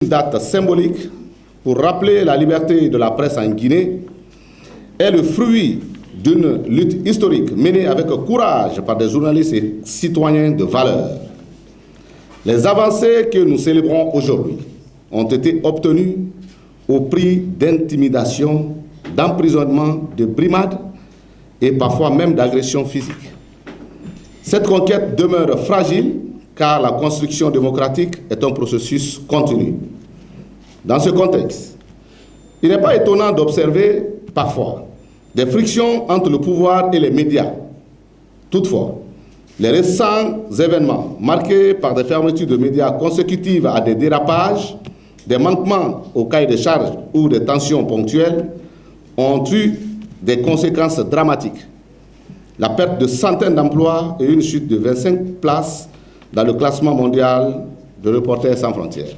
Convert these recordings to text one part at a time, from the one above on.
Une date symbolique pour rappeler la liberté de la presse en Guinée est le fruit d'une lutte historique menée avec courage par des journalistes et citoyens de valeur. Les avancées que nous célébrons aujourd'hui ont été obtenues au prix d'intimidation, d'emprisonnement, de brimades et parfois même d'agressions physiques. Cette conquête demeure fragile car la construction démocratique est un processus continu. Dans ce contexte, il n'est pas étonnant d'observer parfois des frictions entre le pouvoir et les médias. Toutefois, les récents événements marqués par des fermetures de médias consécutives à des dérapages, des manquements au cahier des charges ou des tensions ponctuelles ont eu des conséquences dramatiques. La perte de centaines d'emplois et une chute de 25 places dans le classement mondial de Reporters sans frontières.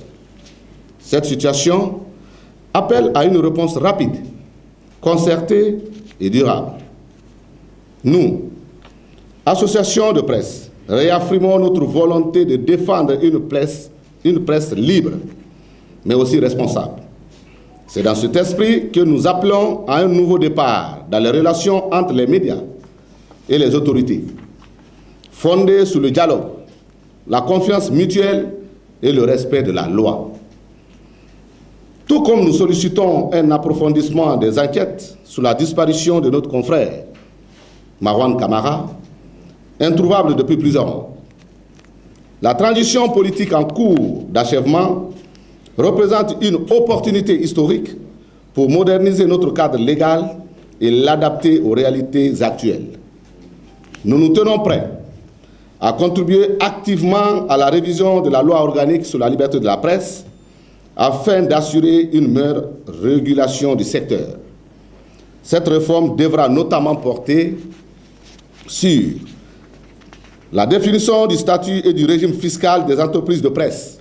Cette situation appelle à une réponse rapide, concertée et durable. Nous, associations de presse, réaffirmons notre volonté de défendre une presse libre, mais aussi responsable. C'est dans cet esprit que nous appelons à un nouveau départ dans les relations entre les médias et les autorités, fondé sur le dialogue, la confiance mutuelle et le respect de la loi. Tout comme nous sollicitons un approfondissement des enquêtes sur la disparition de notre confrère, Marwan Camara, introuvable depuis plusieurs mois. La transition politique en cours d'achèvement représente une opportunité historique pour moderniser notre cadre légal et l'adapter aux réalités actuelles. Nous nous tenons prêts à contribuer activement à la révision de la loi organique sur la liberté de la presse afin d'assurer une meilleure régulation du secteur. Cette réforme devra notamment porter sur la définition du statut et du régime fiscal des entreprises de presse,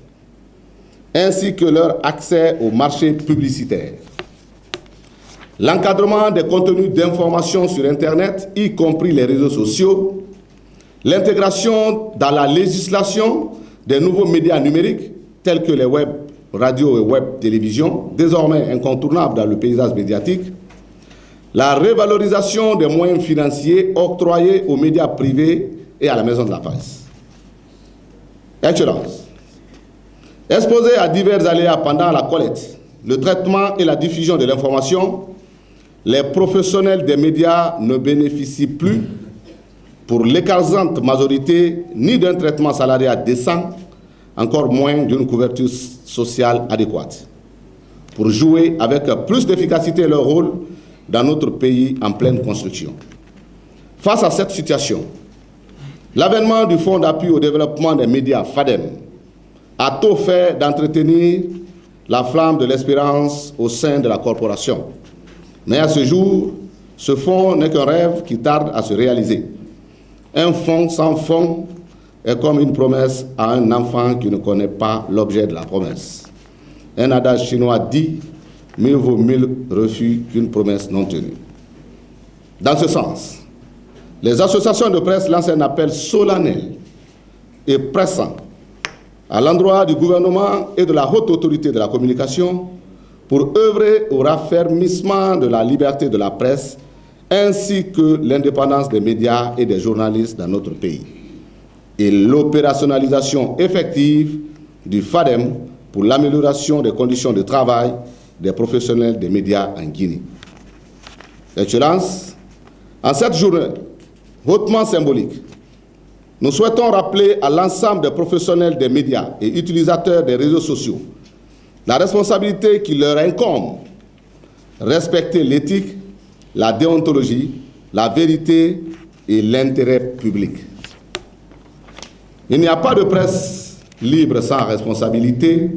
ainsi que leur accès au marché publicitaire. L'encadrement des contenus d'information sur Internet, y compris les réseaux sociaux, l'intégration dans la législation des nouveaux médias numériques, tels que les web radios et web télévisions, désormais incontournables dans le paysage médiatique, la révalorisation des moyens financiers octroyés aux médias privés et à la maison de la presse. Excellence. Exposés à divers aléas pendant la collecte, le traitement et la diffusion de l'information, les professionnels des médias ne bénéficient plus, pour l'écrasante majorité, ni d'un traitement salarial décent, encore moins d'une couverture sociale adéquate, pour jouer avec plus d'efficacité leur rôle dans notre pays en pleine construction. Face à cette situation, l'avènement du Fonds d'appui au développement des médias, FADEM, a tôt fait d'entretenir la flamme de l'espérance au sein de la corporation. Mais à ce jour, ce fonds n'est qu'un rêve qui tarde à se réaliser. Un fonds sans fond est comme une promesse à un enfant qui ne connaît pas l'objet de la promesse. Un adage chinois dit « mieux vaut 1000 refus qu'une promesse non tenue ». Dans ce sens, les associations de presse lancent un appel solennel et pressant à l'endroit du gouvernement et de la haute autorité de la communication pour œuvrer au raffermissement de la liberté de la presse ainsi que l'indépendance des médias et des journalistes dans notre pays et l'opérationnalisation effective du FADEM pour l'amélioration des conditions de travail des professionnels des médias en Guinée. Excellence, en cette journée hautement symbolique, nous souhaitons rappeler à l'ensemble des professionnels des médias et utilisateurs des réseaux sociaux la responsabilité qui leur incombe, respecter l'éthique, la déontologie, la vérité et l'intérêt public. Il n'y a pas de presse libre sans responsabilité.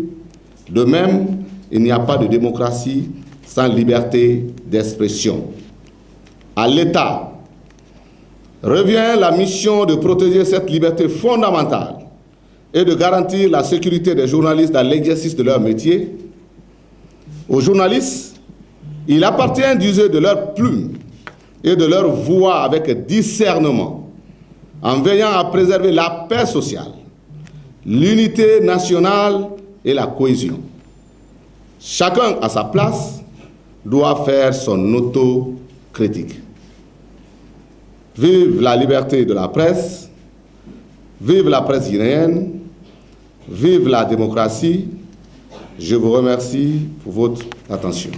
De même, il n'y a pas de démocratie sans liberté d'expression. À l'État revient la mission de protéger cette liberté fondamentale et de garantir la sécurité des journalistes dans l'exercice de leur métier. Aux journalistes, il appartient d'user de leur plume et de leur voix avec discernement, en veillant à préserver la paix sociale, l'unité nationale et la cohésion. Chacun à sa place doit faire son autocritique. Vive la liberté de la presse, vive la presse guinéenne, vive la démocratie. Je vous remercie pour votre attention.